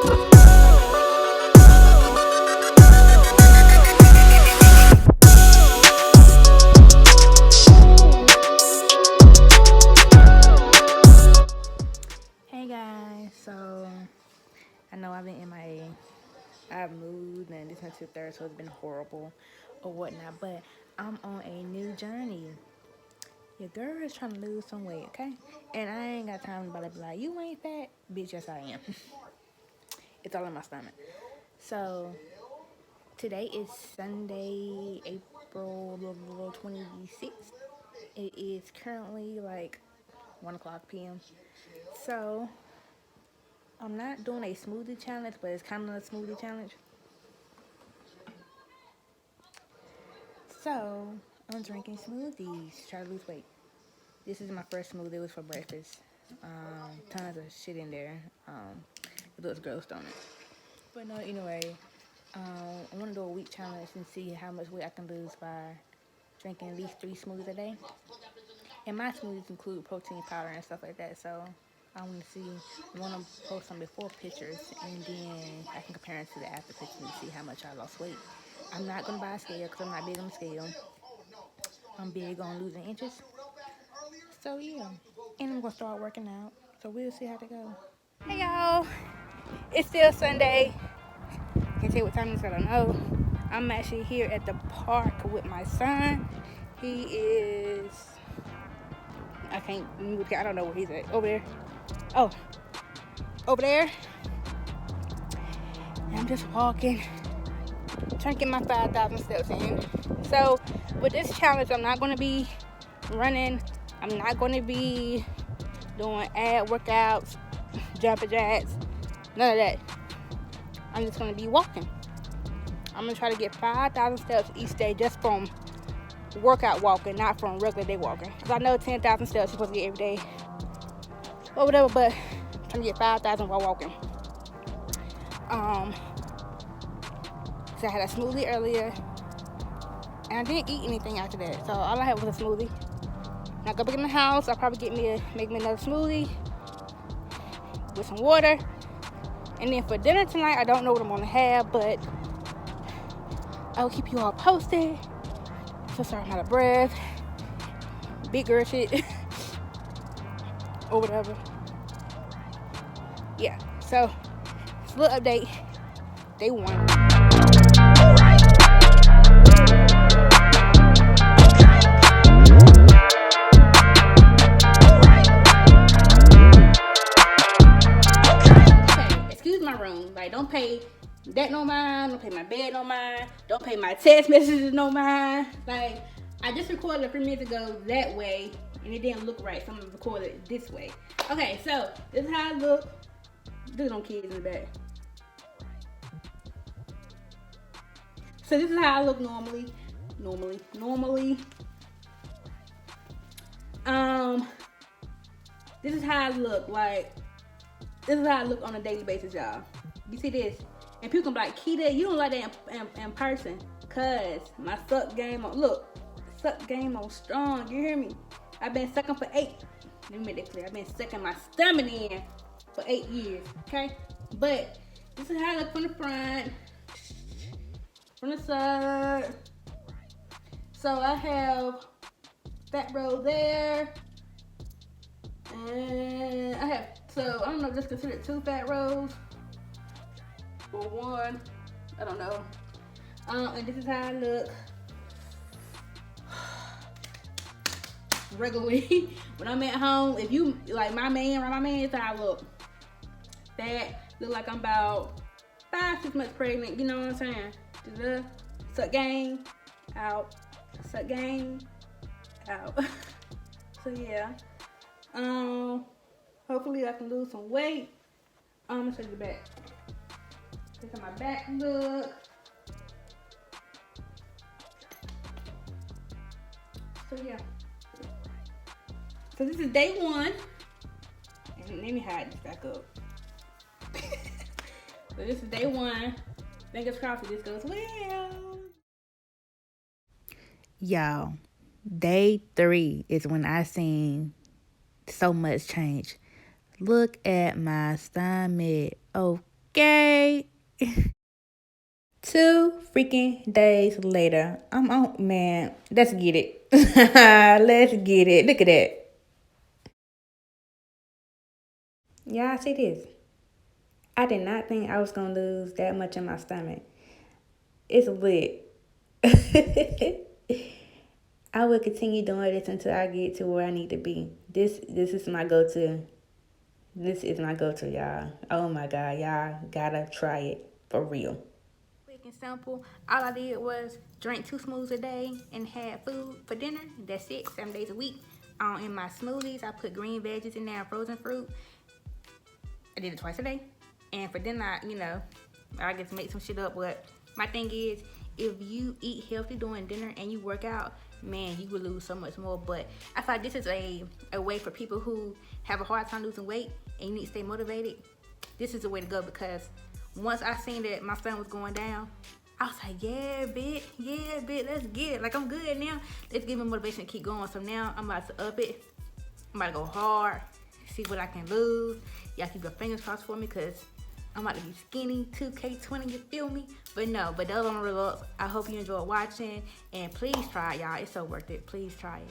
Hey guys, so I know I've been MIA. I've moved and this is the third, so it's been horrible or whatnot, but I'm on a new journey. Your girl is trying to lose some weight, okay? And I ain't got time to be like, you ain't fat? Bitch, yes I am. It's all in my stomach. So today is Sunday, April 26th. It is currently like 1 o'clock p.m. So I'm not doing a smoothie challenge, but it's kind of a smoothie challenge. So I'm drinking smoothies, try to lose weight. This is my first smoothie. It was for breakfast. Tons of shit in there. It looks gross, don't it? But no, anyway, I want to do a week challenge and see how much weight I can lose by drinking at least 3 smoothies a day. And my smoothies include protein powder and stuff like that. So I want to see. I want to post some before pictures, and then I can compare it to the after pictures and see how much I lost weight. I'm not gonna buy a scale because I'm not big on the scale. I'm big on losing inches. So yeah, and I'm gonna start working out. So we'll see how to go. Hey y'all, it's still Sunday. Can't tell you what time it is, I don't know. I'm actually here at the park with my son. He is, I don't know where he's at. Over there. Oh, over there. And I'm just walking, trying to get my 5,000 steps in. So with this challenge, I'm not going to be running. I'm not going to be doing ab workouts, jumping jacks, none of that. I'm just going to be walking. I'm going to try to get 5,000 steps each day just from workout walking, not from regular day walking. Because I know 10,000 steps you're supposed to get every day or whatever, but I'm trying to get 5,000 while walking. So I had a smoothie earlier, and I didn't eat anything after that. So all I had was a smoothie. When I go back in the house, I'll probably make me another smoothie with some water. And then for dinner tonight, I don't know what I'm gonna have, but I'll keep you all posted. So sorry I'm out of breath. Big girl shit. Or whatever. Yeah, so it's a little update. Day 1. Like, don't pay that no mind, don't pay my bed no mind, don't pay my text messages no mind. Like, I just recorded a few minutes ago that way, and it didn't look right, so I'm gonna record it this way. Okay, so this is how I look. Look at them kids in the back. So this is how I look normally. This is how I look. Like, this is how I look on a daily basis, y'all. You see this? And people can be like, Keita, you don't like that in person. Cause my suck game on, suck game on strong. You hear me? I've been sucking for 8. Let me make that clear. I've been sucking my stomach in for 8 years. Okay? But this is how I look from the front. From the side. So I have fat roll there. And I have, so I don't know if this is considered 2 fat rolls. Or 1. I don't know. And this is how I look regularly when I'm at home. If you like my man, this is how I look. Fat, look like I'm about 5-6 months pregnant. You know what I'm saying? Suck gang out. Suck gang out. So yeah. Hopefully I can lose some weight. I'm gonna show you the back. This is how my back look. So yeah. So this is day 1. And let me hide this back up. So this is day 1. Fingers crossed this goes well. Y'all, day 3 is when I seen so much change. Look at my stomach. Okay. 2 freaking days later. I'm on, man. Let's get it. Let's get it. Look at that. Y'all see this? I did not think I was gonna lose that much in my stomach. It's lit. I will continue doing this until I get to where I need to be. This is my go-to. This is my go-to, y'all. Oh my God, y'all gotta try it for real. Quick and simple. All I did was drink 2 smoothies a day and had food for dinner. That's it, 7 days a week. In my smoothies, I put green veggies in there and frozen fruit. I did it twice a day. And for dinner, I get to make some shit up. But my thing is, if you eat healthy during dinner and you work out, man, you will lose so much more. But I thought this is a way for people who have a hard time losing weight and you need to stay motivated. This is the way to go, because once I seen that my stomach was going down, I was like, yeah, bitch, let's get it. Like, I'm good now. Let's give me motivation to keep going. So now I'm about to up it. I'm about to go hard, see what I can lose. Y'all keep your fingers crossed for me, because I'm about to be skinny, 2K20, you feel me? But those are my results. I hope you enjoyed watching, and please try it, y'all. It's so worth it. Please try it.